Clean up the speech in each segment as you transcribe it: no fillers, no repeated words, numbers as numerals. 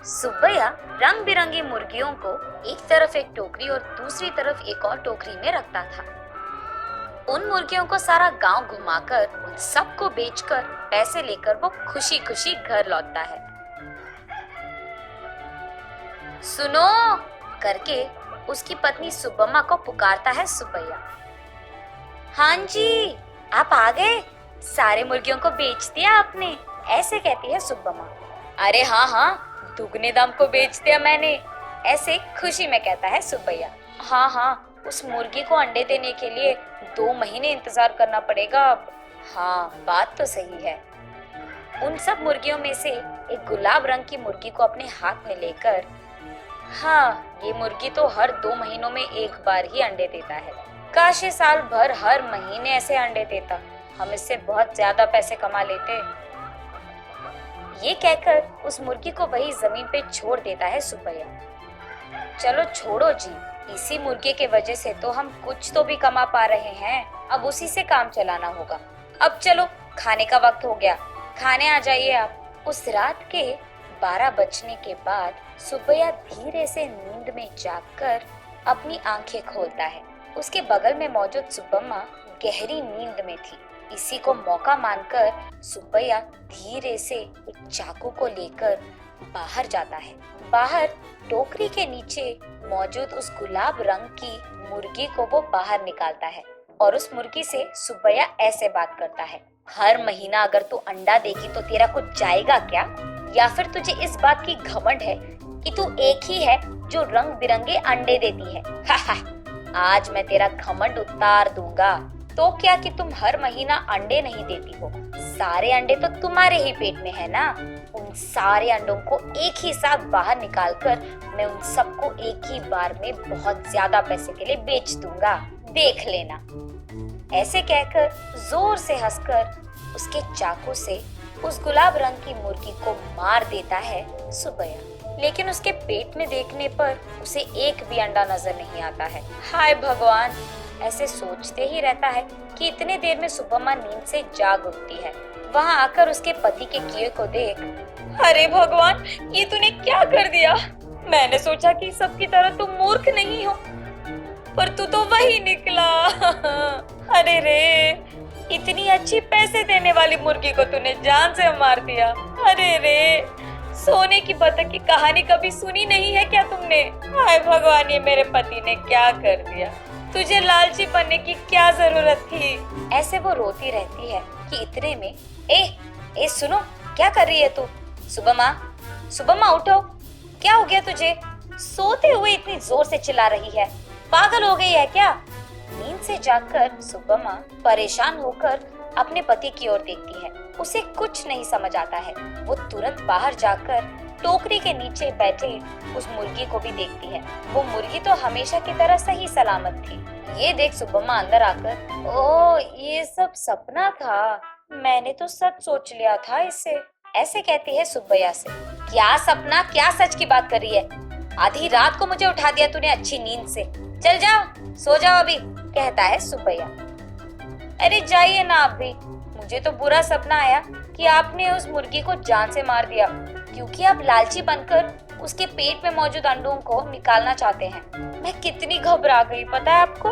सुब्बैया रंग बिरंगी मुर्गियों को एक तरफ एक टोकरी और दूसरी तरफ एक और टोकरी में रखता था। उन मुर्गियों को सारा गांव घुमाकर उन सबको बेचकर पैसे लेकर वो खुशी खुशी घर लौटता है। सुनो करके उसकी पत्नी सुब्बम्मा को पुकारता है सुब्बैया। हाँ जी, आप आ गए, सारे मुर्गियों को बेच दिया आपने, ऐसे कहती है सुब्बम्मा। अरे हाँ हाँ, दुगने दाम को बेच दिया मैंने, ऐसे खुशी में कहता है सुब्बैया। हाँ हाँ, उस मुर्गी को अंडे देने के लिए 2 महीने इंतजार करना पड़ेगा अब। हाँ, बात तो सही है। उन सब मुर्गियों में से एक गुलाब रंग की मुर्गी को अपने हाथ में लेकर, हाँ, ये मुर्गी तो हर 2 महीनों में एक बार ही अंडे देता है। काश ये साल भर हर महीने ऐसे अंडे देता, हम इससे बहुत ज्यादा पैसे कमा लेते। ये कहकर उस मुर्गी को वही जमीन पे छोड़ देता है सुब्बैया। चलो छोड़ो जी, इसी मुर्गे के वजह से तो हम कुछ तो भी कमा पा रहे हैं, अब उसी से काम चलाना होगा। अब चलो, खाने का वक्त हो गया, खाने आ जाइए आप। उस रात के 12 बजने के बाद सुब्बैया धीरे से नींद में जागकर अपनी आंखें खोलता है। उसके बगल में मौजूद सुब्बम्मा गहरी नींद में थी। इसी को मौका मानकर सुब्बैया धीरे से एक चाकू को लेकर बाहर जाता है। बाहर टोकरी के नीचे मौजूद उस गुलाब रंग की मुर्गी को वो बाहर निकालता है और उस मुर्गी से सुब्बैया ऐसे बात करता है। हर महीना अगर तू अंडा देगी तो तेरा कुछ जाएगा क्या? या फिर तुझे इस बात की घमंड है कि तू एक ही है जो रंग बिरंगे अंडे देती है? आज मैं तेरा घमंड उतार दूंगा। तो क्या कि तुम हर महीना अंडे नहीं देती हो, सारे अंडे तो तुम्हारे ही पेट में है ना। उन सारे अंडों को एक ही साथ बाहर निकालकर मैं उन सबको एक ही बार में बहुत ज्यादा पैसे के लिए बेच दूंगा, देख लेना। ऐसे कहकर जोर से हंसकर उसके चाकू से उस गुलाब रंग की मुर्गी को मार देता है सुब्बैया। लेकिन उसके पेट में देखने पर उसे एक भी अंडा नजर नहीं आता है। हाय भगवान, ऐसे सोचते ही रहता है कि इतने देर में सुब्बम्मा नींद से जाग उठती है। वहाँ आकर उसके पति के किए को देख, अरे भगवान, ये तूने क्या कर दिया? मैंने सोचा कि सबकी तरह तुम मूर्ख नहीं हो, पर तू तो वही निकला। अरे रे, इतनी अच्छी पैसे देने वाली मुर्गी को तूने जान से मार दिया। अरे रे, सोने की बतख की कहानी कभी सुनी नहीं है क्या तुमने? हाय भगवान, ये मेरे पति ने क्या कर दिया? तुझे लालची बनने की क्या जरूरत थी? ऐसे वो रोती रहती है कि इतने में ए सुनो, क्या कर रही है तू? सुब्बम्मा, सुब्बम्मा उठो, क्या हो गया तुझे? सोते हुए इतनी जोर से चिल्ला रही है, पागल हो गई है क्या? नींद से जागकर सुब्बम्मा परेशान होकर अपने पति की ओर देखती है। उसे कुछ नहीं समझ आता है। वो तुरंत बाहर जाकर टोकरी के नीचे बैठे उस मुर्गी को भी देखती है। वो मुर्गी तो हमेशा की तरह सही सलामत थी। ये देख सुब्बम्मा अंदर आकर, ओह, ये सब सपना था, मैंने तो सच सोच लिया था इससे, ऐसे कहती है सुब्बैया से। क्या सपना, क्या सच की बात कर रही है? आधी रात को मुझे उठा दिया तूने अच्छी नींद से। चल जाओ, सो जाओ अभी, कहता है सुब्बैया। अरे जाइए ना आप भी, मुझे तो बुरा सपना आया कि आपने उस मुर्गी को जान से मार दिया, क्योंकि आप लालची बनकर उसके पेट में मौजूद अंडों को निकालना चाहते हैं। मैं कितनी घबरा गई पता है आपको?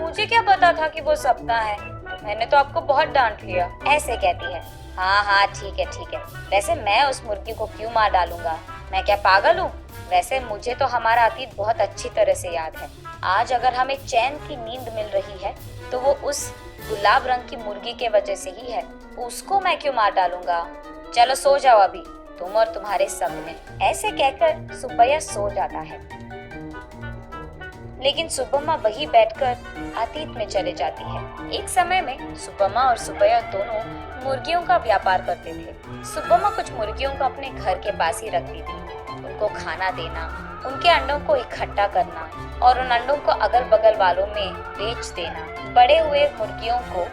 मुझे क्या पता था कि वो सपना है, मैंने तो आपको बहुत डांट लिया, ऐसे कहती है। हाँ हाँ, ठीक है ठीक है, वैसे मैं उस मुर्गी को क्यों मार डालूंगा, मैं क्या पागल हूँ? वैसे मुझे तो हमारा अतीत बहुत अच्छी तरह से याद है। आज अगर हमें चैन की नींद मिल रही है तो वो उस गुलाब रंग की मुर्गी के वजह से ही है, उसको मैं क्यों मार डालूंगा? चलो सो जाओ अभी, तुम और तुम्हारे सपने। ऐसे कहकर सुब्बैया सो जाता है। लेकिन सुब्बम्मा वही बैठकर अतीत में चले जाती है। एक समय में सुब्बम्मा और सुब्बैया दोनों मुर्गियों का व्यापार करते थे। सुब्बम्मा कुछ मुर्गियों को अपने घर के पास ही रखती थी, उनको खाना देना, उनके अंडों को इकट्ठा करना और उन अंडों को अगल बगल वालों में बेच देना, बड़े हुए मुर्गियों को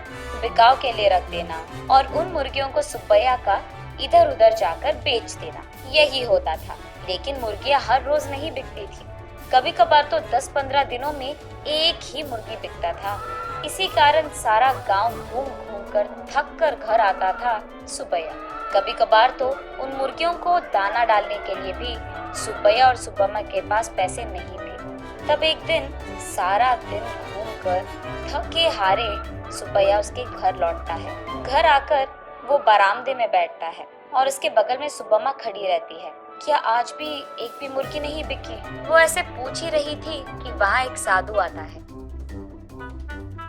बिकाव के लिए रख देना और उन मुर्गियों को सुब्बैया का इधर उधर जाकर बेच देना, यही होता था। लेकिन मुर्गियां हर रोज नहीं बिकती थी, कभी कभार तो 10-15 दिनों में एक ही मुर्गी बिकता था। इसी कारण सारा गांव घूम घूम कर थक कर घर आता था सुब्बैया। कभी कभार तो उन मुर्गियों को दाना डालने के लिए भी सुब्बैया और सुब्बम्मा के पास पैसे नहीं थे। तब एक दिन सारा दिन घूमकर थके हारे सुब्बैया उसके घर लौटता है। घर आकर वो बरामदे में बैठता है और उसके बगल में सुब्बम्मा खड़ी रहती है। क्या आज भी एक भी मुर्गी नहीं बिकी? वो ऐसे पूछ ही रही थी कि वहाँ एक साधु आता है।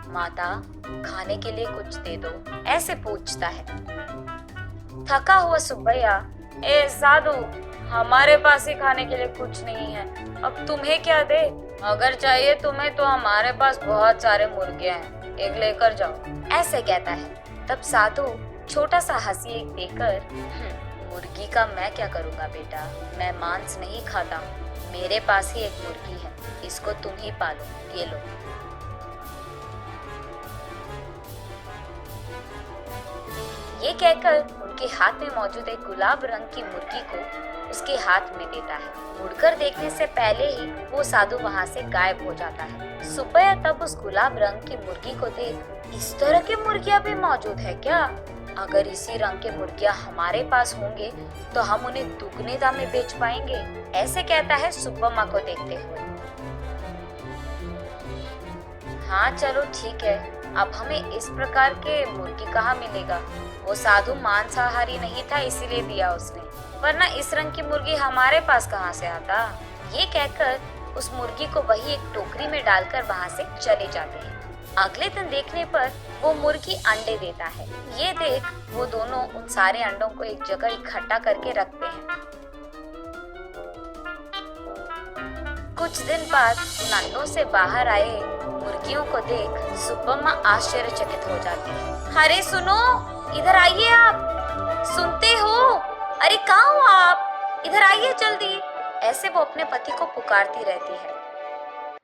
माता, खाने के लिए कुछ दे दो, ऐसे पूछता है। थका हुआ सुब्बैया, ए साधु, हमारे पास ही खाने के लिए कुछ नहीं है, अब तुम्हें क्या दे? अगर चाहिए तुम्हें तो हमारे पास बहुत सारे मुर्गे हैं, एक लेकर जाओ, ऐसे कहता है। तब साधु छोटा सा हंसी एक देकर, मुर्गी का मैं क्या करूँगा बेटा, मैं मांस नहीं खाता, मेरे पास ही एक मुर्गी है, इसको तुम ही पालो, ये लो। ये कहकर उनके हाथ में मौजूद एक गुलाब रंग की मुर्गी को उसके हाथ में देता है। मुड़कर देखने से पहले ही वो साधु वहाँ से गायब हो जाता है। सुब्बैया तब उस गुलाब रंग की मुर्गी को देख, इस तरह की मुर्गियाँ भी मौजूद है क्या? अगर इसी रंग के मुर्गियाँ हमारे पास होंगे तो हम उन्हें दुगने दाम में बेच पाएंगे, ऐसे कहता है सुब्बम्मा को देखते हुए। हाँ चलो ठीक है, अब हमें इस प्रकार के मुर्गी कहाँ मिलेगा? वो साधु मांसाहारी नहीं था इसीलिए दिया उसने, वरना इस रंग की मुर्गी हमारे पास कहाँ से आता? ये कहकर उस मुर्गी को वही एक टोकरी में डालकर वहाँ से चले जाते हैं। अगले दिन देखने पर वो मुर्गी अंडे देता है। ये देख वो दोनों उन सारे अंडों को एक जगह इकट्ठा करके रखते हैं। कुछ दिन बाद उन अंडों से बाहर आए मुर्गियों को देख सुब्बम्मा आश्चर्यचकित हो जाती है। अरे सुनो, इधर आइए आप, सुनते हो? अरे कहाँ हो आप? इधर आइए जल्दी, ऐसे वो अपने पति को पुकारती रहती है।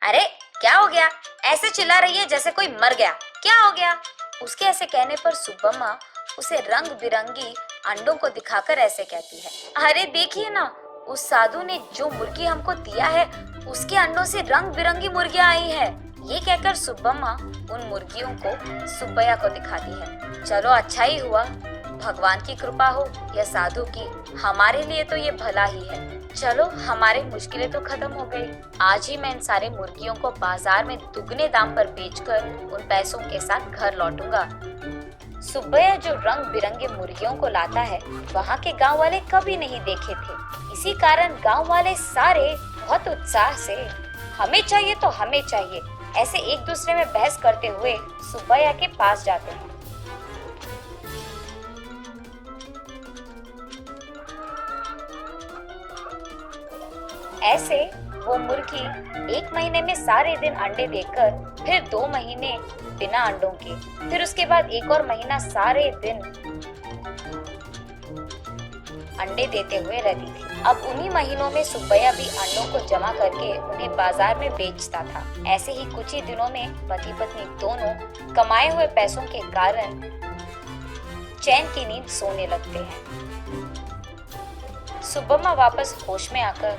अरे क्या हो गया? ऐसे चिल्ला रही है जैसे कोई मर गया, क्या हो गया? उसके ऐसे कहने पर सुब्बम्मा उसे रंग बिरंगी अंडों को दिखाकर ऐसे कहती है, अरे देखिए ना, उस साधु ने जो मुर्गी हमको दिया है उसके अंडों से रंग बिरंगी मुर्गियां आई है। ये कहकर सुब्बम्मा उन मुर्गियों को सुब्बैया को दिखाती है। चलो अच्छा ही हुआ, भगवान की कृपा हो या साधु की, हमारे लिए तो ये भला ही है। चलो हमारी मुश्किलें तो खत्म हो गई। आज ही मैं इन सारे मुर्गियों को बाजार में दुगने दाम पर बेचकर उन पैसों के साथ घर लौटूंगा। सुब्बैया जो रंग बिरंगे मुर्गियों को लाता है वहाँ के गांव वाले कभी नहीं देखे थे। इसी कारण गांव वाले सारे बहुत उत्साह से हमें चाहिए तो हमें चाहिए ऐसे एक दूसरे में बहस करते हुए सुब्बैया के पास जाते हैं। ऐसे वो मुर्गी एक महीने में सारे दिन अंडे देकर, फिर 2 महीने बिना अंडों के, फिर उसके बाद एक और महीना सारे दिन अंडे देते हुए रहती थी। अब उन्हीं महीनों में सुब्बैया भी अंडों को जमा करके उन्हें बाजार में बेचता था। ऐसे ही कुछ ही दिनों में पति पत्नी दोनों कमाए हुए पैसों के कारण चैन की नींद सोने लगते हैं। सुब्बम्मा वापस होश में आकर,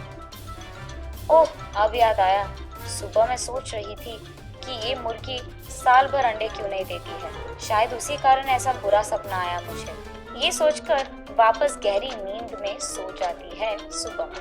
ओह अब याद आया, सुबह मैं सोच रही थी कि ये मुर्गी साल भर अंडे क्यों नहीं देती है, शायद उसी कारण ऐसा बुरा सपना आया मुझे। ये सोचकर वापस गहरी नींद में सो जाती है सुब्बम्मा।